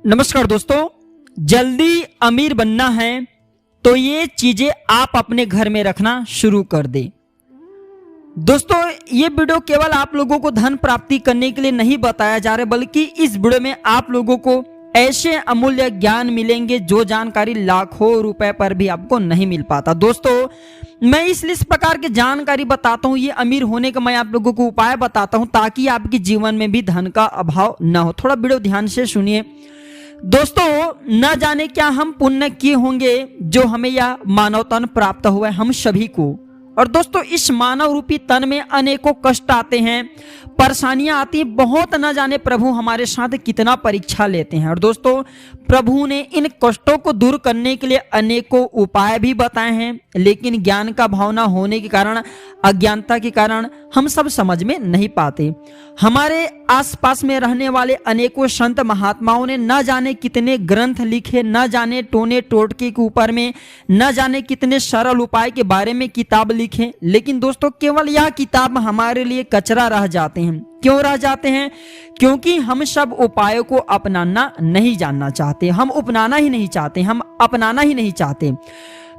नमस्कार दोस्तों, जल्दी अमीर बनना है तो ये चीजें आप अपने घर में रखना शुरू कर दें। दोस्तों, ये वीडियो केवल आप लोगों को धन प्राप्ति करने के लिए नहीं बताया जा रहा, बल्कि इस वीडियो में आप लोगों को ऐसे अमूल्य ज्ञान मिलेंगे जो जानकारी लाखों रुपए पर भी आपको नहीं मिल पाता। दोस्तों, मैं इसलिए इस प्रकार की जानकारी बताता हूँ, ये अमीर होने का मैं आप लोगों को उपाय बताता हूँ ताकि आपके जीवन में भी धन का अभाव न हो। थोड़ा वीडियो ध्यान से सुनिए। दोस्तों, न जाने क्या हम पुण्य किए होंगे जो हमें यह मानव तन प्राप्त हुआ है, हम सभी को। और दोस्तों, इस मानव रूपी तन में अनेकों कष्ट आते हैं, परेशानियां आती हैं, बहुत न जाने प्रभु हमारे साथ कितना परीक्षा लेते हैं। और दोस्तों, प्रभु ने इन कष्टों को दूर करने के लिए अनेकों उपाय भी बताए हैं, लेकिन ज्ञान का भाव न होने के कारण, अज्ञानता के कारण हम सब समझ में नहीं पाते। हमारे आसपास में रहने वाले अनेकों संत महात्माओं ने न जाने कितने ग्रंथ लिखे, न जाने टोने टोटके के ऊपर में, न जाने कितने सरल उपाय के बारे में किताब लिखे, लेकिन दोस्तों केवल यह किताब हमारे लिए कचरा रह जाते हैं। क्यों रह जाते हैं? क्योंकि हम सब उपायों को अपनाना नहीं जानना चाहते, हम अपनाना ही नहीं चाहते, हम अपनाना ही नहीं चाहते।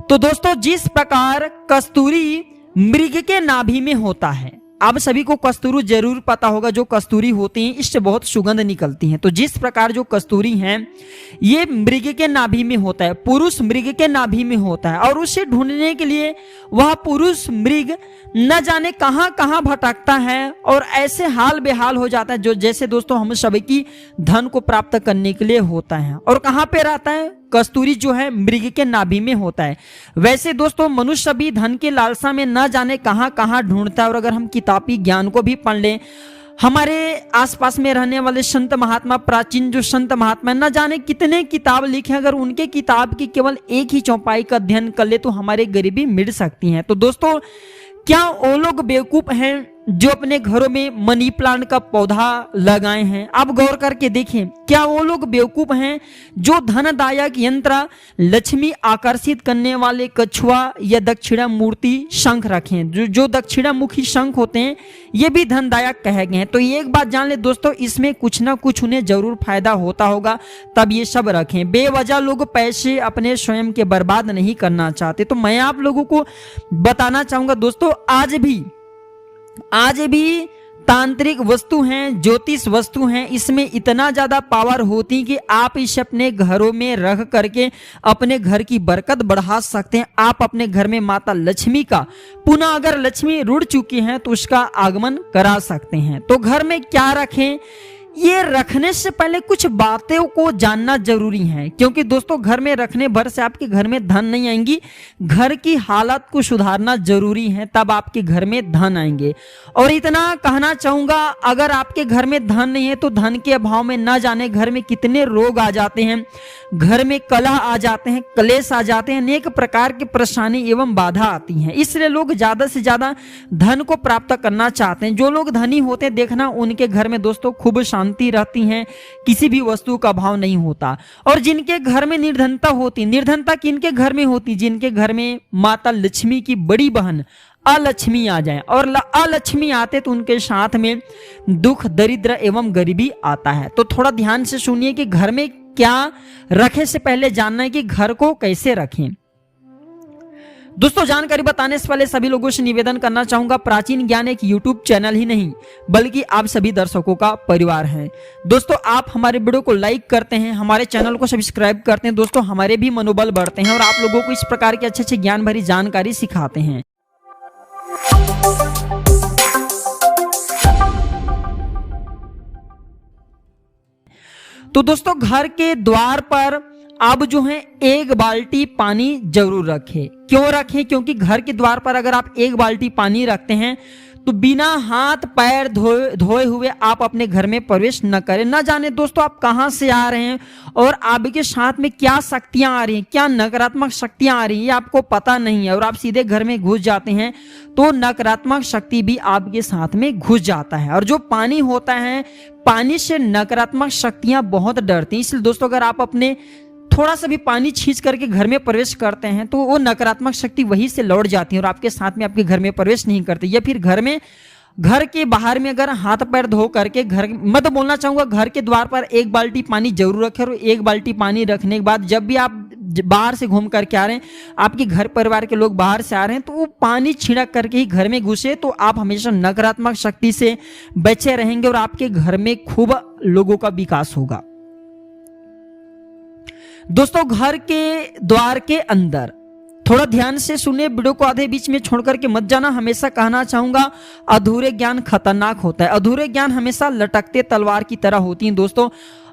तो दोस्तों, जिस प्रकार कस्तूरी मृग के नाभि में होता है, आप सभी को कस्तूरी जरूर पता होगा, जो कस्तूरी होती हैं इससे बहुत सुगंध निकलती है। तो जिस प्रकार जो कस्तूरी हैं ये मृग के नाभि में होता है, पुरुष मृग के नाभि में होता है, और उसे ढूंढने के लिए वह पुरुष मृग न जाने कहां कहां भटकता है और ऐसे हाल बेहाल हो जाता है, जो जैसे दोस्तों हम सभी की धन को प्राप्त करने के लिए होता है। और कहां पे रहता है? कस्तूरी जो है मृग के नाभि में होता है। वैसे दोस्तों, मनुष्य भी धन के लालसा में न जाने कहां कहां ढूंढता है। और अगर हम किताबी ज्ञान को भी पढ़ लें, हमारे आसपास में रहने वाले संत महात्मा, प्राचीन जो संत महात्मा न जाने कितने किताब लिखे, अगर उनके किताब की केवल एक ही चौपाई का अध्ययन कर ले तो हमारी गरीबी मिट सकती है। तो दोस्तों, क्या वो लोग बेवकूफ हैं जो अपने घरों में मनी प्लांट का पौधा लगाए हैं? आप गौर करके देखें, क्या वो लोग बेवकूफ हैं जो धनदायक यंत्र, लक्ष्मी आकर्षित करने वाले कछुआ या दक्षिणा मूर्ति शंख रखें? जो दक्षिणामुखी शंख होते हैं ये भी धनदायक कहे गए हैं। तो एक बात जान ले दोस्तों, इसमें कुछ ना कुछ उन्हें जरूर फायदा होता होगा, तब ये सब रखें। बेवजह लोग पैसे अपने स्वयं के बर्बाद नहीं करना चाहते। तो मैं आप लोगों को बताना चाहूंगा दोस्तों, आज भी तांत्रिक वस्तु हैं, ज्योतिष वस्तु हैं, इसमें इतना ज्यादा पावर होती कि आप इसे अपने घरों में रख करके अपने घर की बरकत बढ़ा सकते हैं। आप अपने घर में माता लक्ष्मी का पुनः, अगर लक्ष्मी रुड़ चुकी हैं तो उसका आगमन करा सकते हैं। तो घर में क्या रखें, ये रखने से पहले कुछ बातों को जानना जरूरी है, क्योंकि दोस्तों घर में रखने भर से आपके घर में धन नहीं आएंगी। घर की हालत को सुधारना जरूरी है, तब आपके घर में धन आएंगे। और इतना कहना चाहूंगा, अगर आपके घर में धन नहीं है तो धन के अभाव में न जाने घर में कितने रोग आ जाते हैं, घर में कलह आ जाते हैं, क्लेश आ जाते हैं, अनेक प्रकार की परेशानी एवं बाधा आती है। इसलिए लोग ज्यादा से ज्यादा धन को प्राप्त करना चाहते हैं। जो लोग धनी होते हैं, देखना उनके घर में दोस्तों खूब शांति रहती है, किसी भी वस्तु का अभाव नहीं होता। और जिनके घर में निर्धनता होती, निर्धनता किनके घर में होती? जिनके घर में माता लक्ष्मी की बड़ी बहन अलक्ष्मी आ जाए, और अलक्ष्मी आते तो उनके साथ में दुख, दरिद्र एवं गरीबी आता है। तो थोड़ा ध्यान से सुनिए कि घर में क्या रखे से पहले जानना है कि घर को कैसे रखें। दोस्तों, जानकारी बताने से पहले सभी लोगों से निवेदन करना चाहूंगा, प्राचीन ज्ञान एक यूट्यूब चैनल ही नहीं बल्कि आप सभी दर्शकों का परिवार है। दोस्तों, आप हमारे वीडियो को लाइक करते हैं, हमारे चैनल को सब्सक्राइब करते हैं, दोस्तों हमारे भी मनोबल बढ़ते हैं और आप लोगों को इस प्रकार के अच्छे ज्ञान भरी जानकारी सिखाते हैं। तो दोस्तों, घर के द्वार पर आप जो है एक बाल्टी पानी जरूर रखें। क्यों रखें? क्योंकि घर के द्वार पर अगर आप एक बाल्टी पानी रखते हैं तो बिना हाथ पैर धोए हुए आप अपने घर में प्रवेश न करें। न जाने दोस्तों आप कहां से आ रहे हैं और आपके साथ में क्या शक्तियां आ रही हैं, क्या नकारात्मक शक्तियां आ रही हैं, ये आपको पता नहीं है, और आप सीधे घर में घुस जाते हैं तो नकारात्मक शक्ति भी आपके साथ में घुस जाता है। और जो पानी होता है, पानी से नकारात्मक शक्तियां बहुत डरती हैं। इसलिए दोस्तों, अगर आप अपने थोड़ा सा भी पानी छींच करके घर में प्रवेश करते हैं तो वो नकारात्मक शक्ति वहीं से लौट जाती है और आपके साथ में आपके घर में प्रवेश नहीं करती, या फिर घर में घर के बाहर में अगर हाथ पैर धो करके घर, मैं तो बोलना चाहूंगा घर के द्वार पर एक बाल्टी पानी जरूर रखें। और एक बाल्टी पानी रखने के बाद जब भी आप बाहर से घूम करके आ रहे हैं, आपके घर परिवार के लोग बाहर से आ रहे हैं, तो वो पानी छिड़क करके ही घर में घुसे, तो आप हमेशा नकारात्मक शक्ति से बचे रहेंगे और आपके घर में खूब लोगों का विकास होगा। दोस्तों, घर के द्वार के अंदर थोड़ा ध्यान से सुनिए, वीडियो को आधे बीच में छोड़ करके मत जाना। हमेशा कहना चाहूंगा, अधूरे ज्ञान खतरनाक होता है। अधूरे ज्ञान हमेशा लटकते तलवार की तरह होती हैं दोस्तों।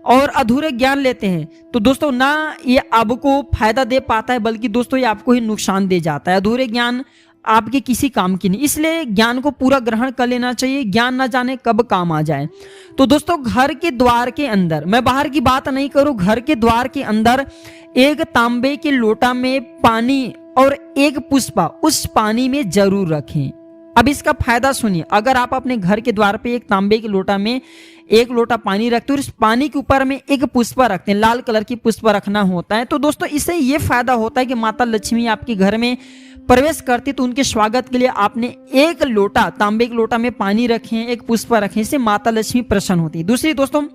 और अधूरे ज्ञान लेते हैं तो दोस्तों ना ये आपको फायदा दे पाता है, बल्कि दोस्तों ये आपको ही नुकसान दे जाता है। अधूरे ज्ञान आपके किसी काम की नहीं, इसलिए ज्ञान को पूरा ग्रहण कर लेना चाहिए। ज्ञान ना जाने कब काम आ जाए। तो दोस्तों, घर के द्वार के अंदर, मैं बाहर की बात नहीं करूं, घर के द्वार के अंदर एक तांबे के लोटा में पानी और एक पुष्पा उस पानी में जरूर रखें। अब इसका फायदा सुनिए, अगर आप अपने घर के द्वार पे एक तांबे के लोटा में एक लोटा पानी रखते हैं और इस पानी के ऊपर में एक पुष्पा रखते हैं, लाल कलर की पुष्पा रखना होता है, तो दोस्तों इससे ये फायदा होता है कि माता लक्ष्मी आपके घर में प्रवेश करती, तो उनके स्वागत के लिए आपने एक लोटा, तांबे के लोटा में पानी रखें, एक पुष्पा रखें, इससे माता लक्ष्मी प्रसन्न होती है। दूसरी दोस्तों,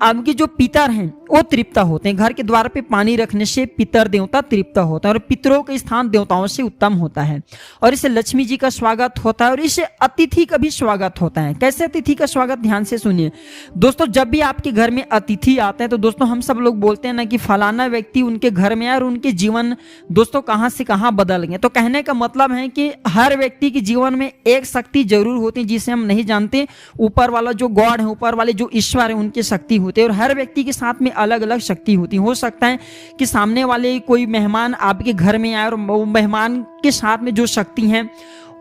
आपके जो पितर हैं वो तृप्त होते हैं। घर के द्वार पे पानी रखने से पितर देवता तृप्त होता है और पितरों का स्थान देवताओं से उत्तम होता है और इससे लक्ष्मी जी का स्वागत होता है और इससे अतिथि का भी स्वागत होता है। कैसे अतिथि का स्वागत, ध्यान से सुनिए दोस्तों। जब भी आपके घर में अतिथि आते हैं तो दोस्तों हम सब लोग बोलते हैं ना कि फलाना व्यक्ति उनके घर में आए और उनके जीवन दोस्तों कहां से कहां बदल गए। तो कहने का मतलब है कि हर व्यक्ति के जीवन में एक शक्ति जरूर होती है जिसे हम नहीं जानते। ऊपर वाला जो गॉड है, ऊपर वाले जो ईश्वर है, उनकी शक्ति होती है और हर व्यक्ति के साथ में अलग अलग शक्ति होती है। हो सकता है कि सामने वाले कोई मेहमान आपके घर में आए और वो मेहमान के साथ में जो शक्ति है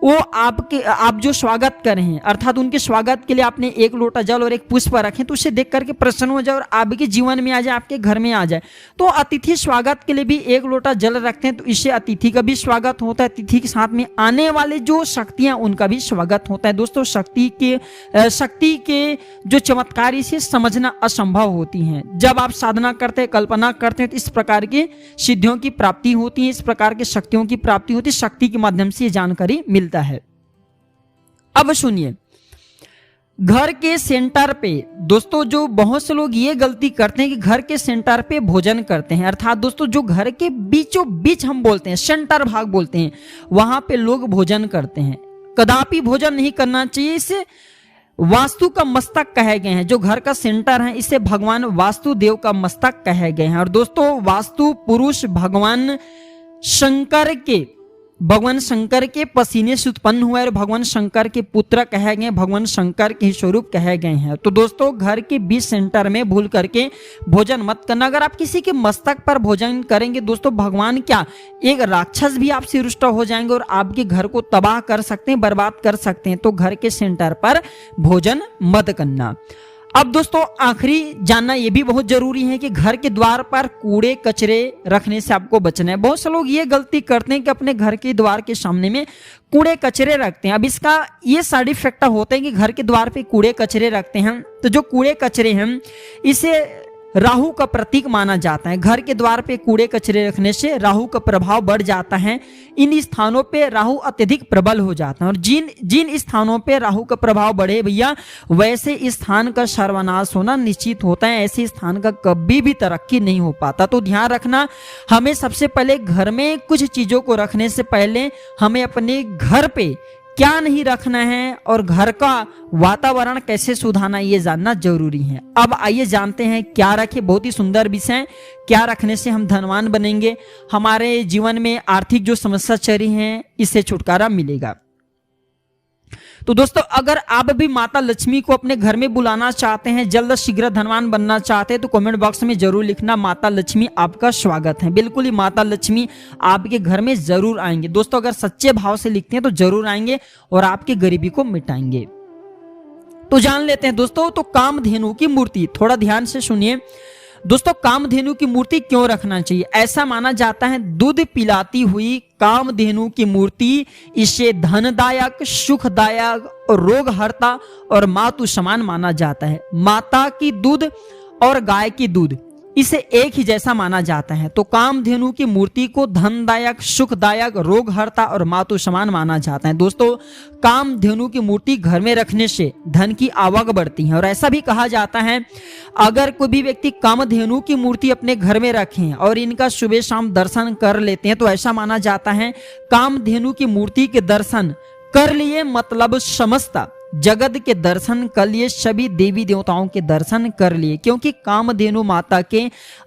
वो आप जो स्वागत कर रहे हैं, अर्थात उनके स्वागत के लिए आपने एक लोटा जल और एक पुष्प रखें, तो उसे देख करके प्रसन्न हो जाए और आपके जीवन में आ जाए, आपके घर में आ जाए। तो अतिथि स्वागत के लिए भी एक लोटा जल रखते हैं, तो इससे अतिथि का भी स्वागत होता है। अतिथि के साथ में आने वाले जो शक्तियां उनका भी स्वागत होता है। दोस्तों, शक्ति के जो चमत्कार इसे समझना असंभव होती हैं। जब आप साधना करते हैं, कल्पना करते हैं, तो इस प्रकार की सिद्धियों की प्राप्ति होती है, इस प्रकार की शक्तियों की प्राप्ति होती है। शक्ति के माध्यम से ये जानकारी मिलती है। अब सुनिए, घर के सेंटर पे दोस्तों जो बहुत से लोग ये गलती करते हैं कि घर के सेंटर पे भोजन करते हैं, अर्थात दोस्तों जो घर के बीचों बीच हम बोलते हैं, सेंटर भाग बोलते हैं, वहां पे लोग भोजन करते हैं। कदापि भोजन नहीं करना चाहिए। इसे वास्तु का मस्तक कहे गए हैं। जो घर का सेंटर है इसे भगवान वास्तुदेव का मस्तक कहे गए हैं। और दोस्तों वास्तु पुरुष भगवान शंकर के पसीने से उत्पन्न हुआ है और भगवान शंकर के पुत्र कहे गए, भगवान शंकर के स्वरूप कहे गए हैं। तो दोस्तों घर के बीच सेंटर में भूल करके भोजन मत करना। अगर आप किसी के मस्तक पर भोजन करेंगे दोस्तों, भगवान क्या, एक राक्षस भी आपसे रुष्ट हो जाएंगे और आपके घर को तबाह कर सकते हैं, बर्बाद कर सकते हैं। तो घर के सेंटर पर भोजन मत करना। अब दोस्तों आखिरी जानना यह भी बहुत जरूरी है कि घर के द्वार पर कूड़े कचरे रखने से आपको बचना है। बहुत से लोग ये गलती करते हैं कि अपने घर के द्वार के सामने में कूड़े कचरे रखते हैं। अब इसका ये साइड इफेक्ट होता है कि घर के द्वार पे कूड़े कचरे रखते हैं, तो जो कूड़े कचरे हैं इसे राहु का प्रतीक माना जाता है। घर के द्वार पे कूड़े कचरे रखने से राहु का प्रभाव बढ़ जाता है। इन स्थानों पे राहु अत्यधिक प्रबल हो जाता है और जिन स्थानों पे राहु का प्रभाव बढ़े भैया, वैसे स्थान का सर्वनाश होना निश्चित होता है। ऐसे स्थान का कभी भी तरक्की नहीं हो पाता। तो ध्यान रखना, हमें सबसे पहले घर में कुछ चीजों को रखने से पहले हमें अपने घर पे क्या नहीं रखना है और घर का वातावरण कैसे सुधारना ये जानना जरूरी है। अब आइए जानते हैं क्या रखें। बहुत ही सुंदर विषय, क्या रखने से हम धनवान बनेंगे, हमारे जीवन में आर्थिक जो समस्या चल रही है इससे छुटकारा मिलेगा। तो दोस्तों अगर आप भी माता लक्ष्मी को अपने घर में बुलाना चाहते हैं, जल्द शीघ्र धनवान बनना चाहते हैं, तो कमेंट बॉक्स में जरूर लिखना माता लक्ष्मी आपका स्वागत है। बिल्कुल ही माता लक्ष्मी आपके घर में जरूर आएंगे। दोस्तों अगर सच्चे भाव से लिखते हैं तो जरूर आएंगे और आपकी गरीबी को मिटाएंगे। तो जान लेते हैं दोस्तों, तो कामधेनु की मूर्ति, थोड़ा ध्यान से सुनिए दोस्तों। कामधेनु की मूर्ति क्यों रखना चाहिए? ऐसा माना जाता है दूध पिलाती हुई कामधेनु की मूर्ति इसे धनदायक, सुखदायक, रोगहर्ता और मातु समान माना जाता है। माता की दूध और गाय की दूध इसे एक ही जैसा माना जाता है। तो कामधेनु की मूर्ति को धनदायक, सुखदायक, रोगहर्ता और मातु समान माना जाता है। दोस्तों, कामधेनु की मूर्ति घर में रखने से धन की आवक बढ़ती है और ऐसा भी कहा जाता है अगर कोई भी व्यक्ति कामधेनु की मूर्ति अपने घर में रखें और इनका सुबह शाम दर्शन कर लेते हैं तो ऐसा माना जाता है कामधेनु की मूर्ति के दर्शन कर लिए मतलब समस्त जगत के दर्शन कर लिए, सभी देवी देवताओं के दर्शन कर लिए, क्योंकि कामधेनु माता के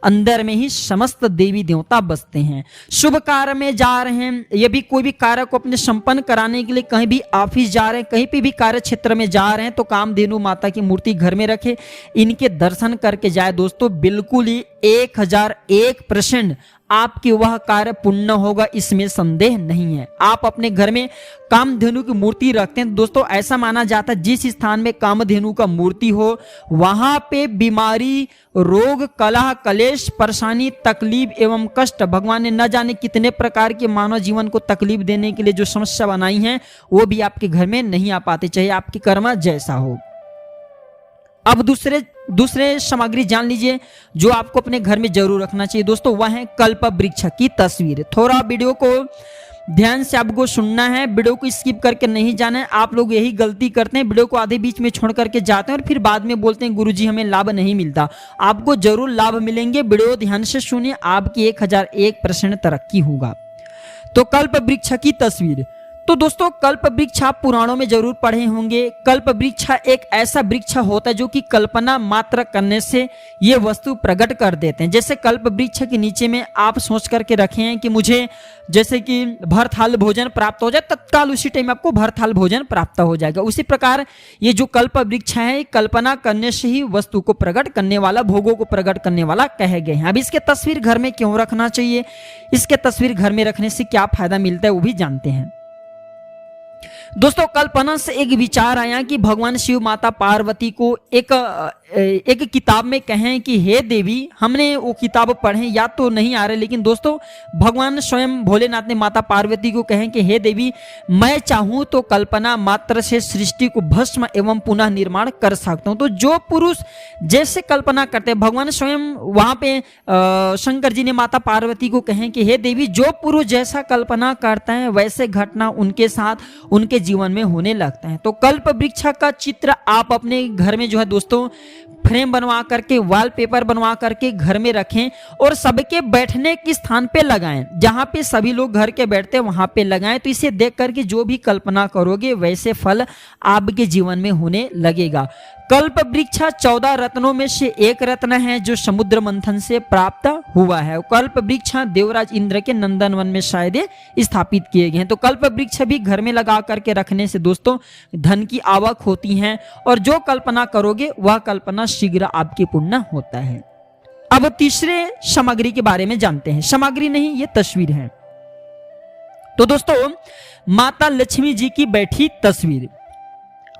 अंदर में ही समस्त देवी देवता बसते हैं। शुभ कार्य में जा रहे हैं, ये भी कोई भी कार्य को अपने संपन्न कराने के लिए कहीं भी ऑफिस जा रहे हैं, कहीं पे भी कार्य क्षेत्र में जा रहे हैं तो कामधेनु माता की मूर्ति घर में रखे, इनके दर्शन करके जाए। दोस्तों, बिल्कुल ही 1001% आपकी वह कार्य पूर्ण होगा, इसमें संदेह नहीं है। आप अपने घर में कामधेनु की मूर्ति रखते हैं दोस्तों, ऐसा माना जाता है जिस स्थान में कामधेनु का मूर्ति हो वहां पे बीमारी, रोग, कलह, कलेश, परेशानी, तकलीफ एवं कष्ट, भगवान ने न जाने कितने प्रकार के मानव जीवन को तकलीफ देने के लिए जो समस्या बनाई है वो भी आपके घर में नहीं आ पाते, चाहे आपकी कर्म जैसा हो। अब दूसरे सामग्री जान लीजिए जो आपको अपने घर में जरूर रखना चाहिए दोस्तों, वह है कल्प वृक्ष की तस्वीर। थोड़ा वीडियो को ध्यान से आपको सुनना है, वीडियो को स्किप करके नहीं जाना है। आप लोग यही गलती करते हैं, वीडियो को आधे बीच में छोड़ करके जाते हैं और फिर बाद में बोलते हैं गुरुजी हमें लाभ नहीं मिलता। आपको जरूर लाभ मिलेंगे, वीडियो ध्यान से सुनिए, आपकी 1001% तरक्की होगा। तो कल्प वृक्ष की तस्वीर, तो दोस्तों कल्प वृक्ष आप पुराणों में जरूर पढ़े होंगे। कल्प वृक्ष एक ऐसा वृक्ष होता है जो कि कल्पना मात्र करने से ये वस्तु प्रकट कर देते हैं। जैसे कल्प वृक्ष के नीचे में आप सोच करके रखे हैं कि मुझे जैसे कि भर थाल भोजन प्राप्त हो जाए, तत्काल उसी टाइम आपको भर थाल भोजन प्राप्त हो जाएगा। उसी प्रकार ये जो कल्प वृक्ष है कल्पना करने से ही वस्तु को प्रकट करने वाला, भोगों को प्रकट करने वाला कहे गए हैं। अब इसके तस्वीर घर में क्यों रखना चाहिए, इसके तस्वीर घर में रखने से क्या फायदा मिलता है वो भी जानते हैं। दोस्तों, कल्पना से एक विचार आया कि भगवान शिव माता पार्वती को एक किताब में कहें कि हे देवी, हमने वो किताब पढ़े, याद तो नहीं आ रहे, लेकिन दोस्तों भगवान स्वयं भोलेनाथ ने माता पार्वती को कहें कि हे देवी, मैं चाहूं तो कल्पना मात्र से सृष्टि को भस्म एवं पुनः निर्माण कर सकता हूं। तो जो पुरुष जैसे कल्पना करते हैं, भगवान स्वयं वहां पे शंकर जी ने माता पार्वती को कहें कि हे देवी, जो पुरुष जैसा कल्पना करता है वैसे घटना उनके साथ, उनके जीवन में होने लगता है। तो कल्प वृक्ष का चित्र आप अपने घर में जो है दोस्तों फ्रेम बनवा करके, वॉलपेपर बनवा करके घर में रखें और सबके बैठने के स्थान पे लगाएं, जहां पे सभी लोग घर के बैठते हैं वहां पे लगाएं। तो इसे देख करके जो भी कल्पना करोगे वैसे फल आपके जीवन में होने लगेगा। कल्प वृक्ष 14 रत्नों में से एक रत्न है जो समुद्र मंथन से प्राप्त हुआ है। कल्प वृक्ष देवराज इंद्र के नंदनवन में शायद स्थापित किए गए हैं। तो कल्प वृक्ष भी घर में लगा करके रखने से दोस्तों धन की आवक होती है और जो कल्पना करोगे वह कल्पना शीघ्र आपकी पूर्ण होता है। अब तीसरे सामग्री के बारे में जानते हैं। सामग्री नहीं, ये तस्वीर है। तो दोस्तों माता लक्ष्मी जी की बैठी तस्वीर।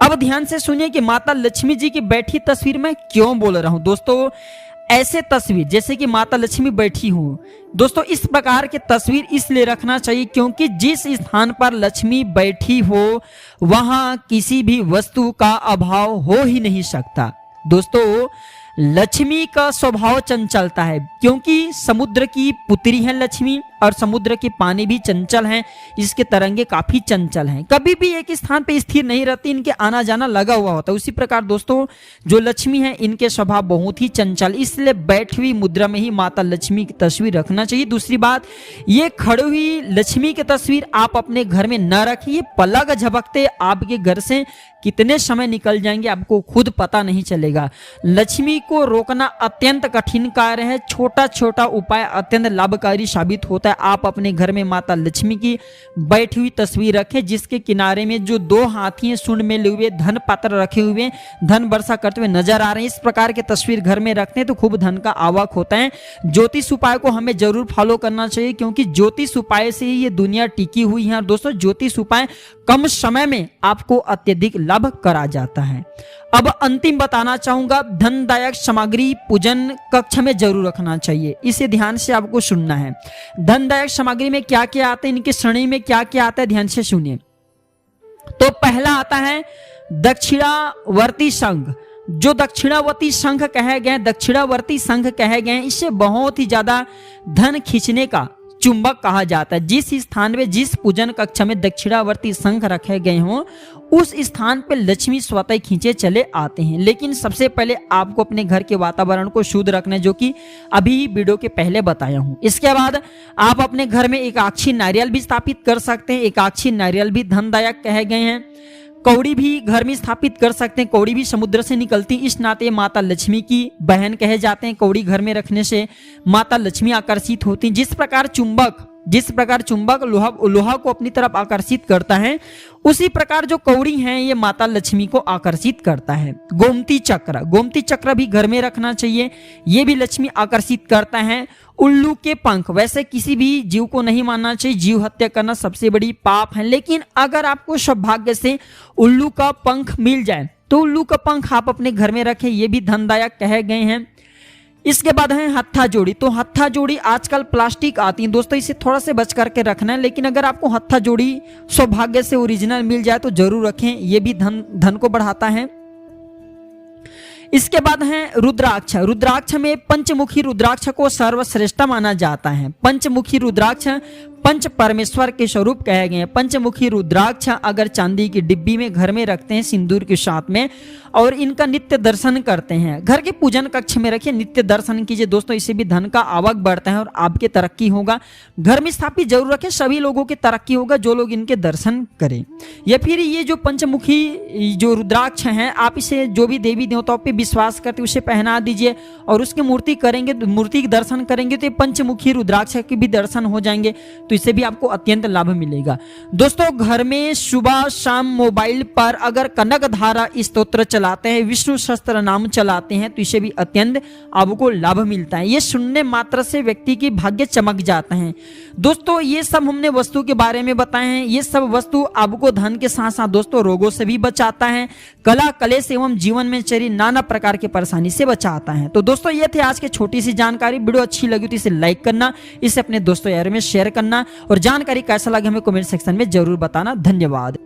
अब ध्यान से सुनिए कि माता लक्ष्मी जी की बैठी तस्वीर मैं क्यों बोल रहा हूं। दोस्तों ऐसे तस्वीर जैसे कि माता लक्ष्मी बैठी हूं, दोस्तों इस प्रकार की तस्वीर इसलिए रखना चाहिए क्योंकि जिस स्थान पर लक्ष्मी बैठी हो वहां किसी भी वस्तु का अभाव हो ही नहीं सकता। दोस्तों लक्ष्मी का स्वभाव चंचलता है, क्योंकि समुद्र की पुत्री है लक्ष्मी और समुद्र के पानी भी चंचल हैं, इसके तरंगे काफी चंचल हैं, कभी भी एक स्थान पे स्थिर नहीं रहती, इनके आना जाना लगा हुआ होता है। उसी प्रकार दोस्तों जो लक्ष्मी है इनके स्वभाव बहुत ही चंचल, इसलिए बैठी हुई मुद्रा में ही माता लक्ष्मी की तस्वीर रखना चाहिए। दूसरी बात, ये खड़ी हुई लक्ष्मी की तस्वीर आप अपने घर में न रखिए, पलक झपकते आपके घर से कितने समय निकल जाएंगे आपको खुद पता नहीं चलेगा। लक्ष्मी को रोकना अत्यंत कठिन कार्य है, छोटा छोटा उपाय अत्यंत लाभकारी साबित होता है। आप अपने घर में माता लक्ष्मी की बैठी हुई तस्वीर रखें जिसके किनारे में जो 2 हाथी सूंड में लिए हुए धन पात्र रखे हुए धन वर्षा करते हुए नजर आ रहे हैं, इस प्रकार के तस्वीर घर में रखते हैं तो खूब धन का आवक होता है। ज्योतिष उपाय को हमें जरूर फॉलो करना चाहिए क्योंकि ज्योतिष उपाय से ही ये दुनिया टिकी हुई है। और दोस्तों ज्योतिष उपाय कम समय में आपको अत्यधिक लाभ करा जाता है। अब अंतिम बताना चाहूंगा, धनदायक सामग्री पूजन कक्ष में जरूर रखना चाहिए, इसे ध्यान से आपको सुनना है। धनदायक सामग्री में क्या क्या आता है, इनके श्रेणी में क्या क्या आता है, ध्यान से सुनिए। तो पहला आता है दक्षिणावर्ती संघ, जो दक्षिणावर्ती शंख कहे गए, दक्षिणावर्ती शंख कहे गए, इससे बहुत ही ज्यादा धन खींचने का चुंबक कहा जाता है। जिस स्थान में, जिस पूजन कक्षा में दक्षिणावर्ती शंख रखे गए हों, उस स्थान पर लक्ष्मी स्वतः खींचे चले आते हैं। लेकिन सबसे पहले आपको अपने घर के वातावरण को शुद्ध रखना है, जो कि अभी वीडियो के पहले बताया हूं। इसके बाद आप अपने घर में एकाक्षी नारियल भी स्थापित कर सकते हैं। एकाक्षी नारियल भी धनदायक कहे गए हैं। कौड़ी भी घर में स्थापित कर सकते हैं। कौड़ी भी समुद्र से निकलती, इस नाते माता लक्ष्मी की बहन कहे जाते हैं। कौड़ी घर में रखने से माता लक्ष्मी आकर्षित होती हैं। जिस प्रकार चुंबक लोहा को अपनी तरफ आकर्षित करता है, उसी प्रकार जो कौड़ी हैं ये माता लक्ष्मी को आकर्षित करता है। गोमती चक्र भी घर में रखना चाहिए, ये भी लक्ष्मी आकर्षित करता है। उल्लू के पंख, वैसे किसी भी जीव को नहीं मानना चाहिए, जीव हत्या करना सबसे बड़ी पाप है। लेकिन अगर आपको सौभाग्य से उल्लू का पंख मिल जाए तो उल्लू का पंख आप अपने घर में रखें, ये भी धनदायक कहे गए हैं। इसके बाद है हत्था जोड़ी। तो हत्था जोड़ी आजकल प्लास्टिक आती है दोस्तों, इसे थोड़ा से बच करके रखना है। लेकिन अगर आपको हत्था जोड़ी सौभाग्य से ओरिजिनल मिल जाए तो जरूर रखें, ये भी धन को बढ़ाता है। इसके बाद है रुद्राक्ष में पंचमुखी रुद्राक्ष को सर्वश्रेष्ठ माना जाता है। पंचमुखी रुद्राक्ष पंच परमेश्वर के स्वरूप कहे गए हैं। पंचमुखी रुद्राक्ष अगर चांदी की डिब्बी में घर में रखते हैं सिंदूर के साथ में, और इनका नित्य दर्शन करते हैं, घर के पूजन कक्ष में रखिए, नित्य दर्शन कीजिए दोस्तों, इससे भी धन का आवक बढ़ता है और आपकी तरक्की होगा। घर में स्थापित जरूर रखें, सभी लोगों की तरक्की होगा जो लोग इनके दर्शन करें। या फिर ये जो पंचमुखी जो रुद्राक्ष हैं, आप इसे जो भी देवी देवताओं पे विश्वास करते उसे पहना दीजिए और उसकी मूर्ति के दर्शन करेंगे तो ये पंचमुखी रुद्राक्ष के भी दर्शन हो जाएंगे, तो इससे भी आपको अत्यंत लाभ मिलेगा। दोस्तों घर में सुबह शाम मोबाइल पर अगर कनक धारा स्तोत्र चलाते हैं, विष्णु सहस्त्र नाम चलाते हैं, तो इससे भी अत्यंत आपको लाभ मिलता है। ये सुनने मात्र से व्यक्ति की भाग्य चमक जाता है। दोस्तों ये सब हमने वस्तु के बारे में बताए हैं। ये सब वस्तु आपको धन के साथ साथ दोस्तों रोगों से भी बचाता है, कला कलेश एवं जीवन में चली नाना प्रकार की परेशानी से बचाता है। तो दोस्तों ये थे आज की छोटी सी जानकारी। वीडियो अच्छी लगी तो इसे लाइक करना, इसे अपने दोस्तों यार में शेयर करना, और जानकारी कैसा लगे हमें कमेंट सेक्शन में जरूर बताना। धन्यवाद।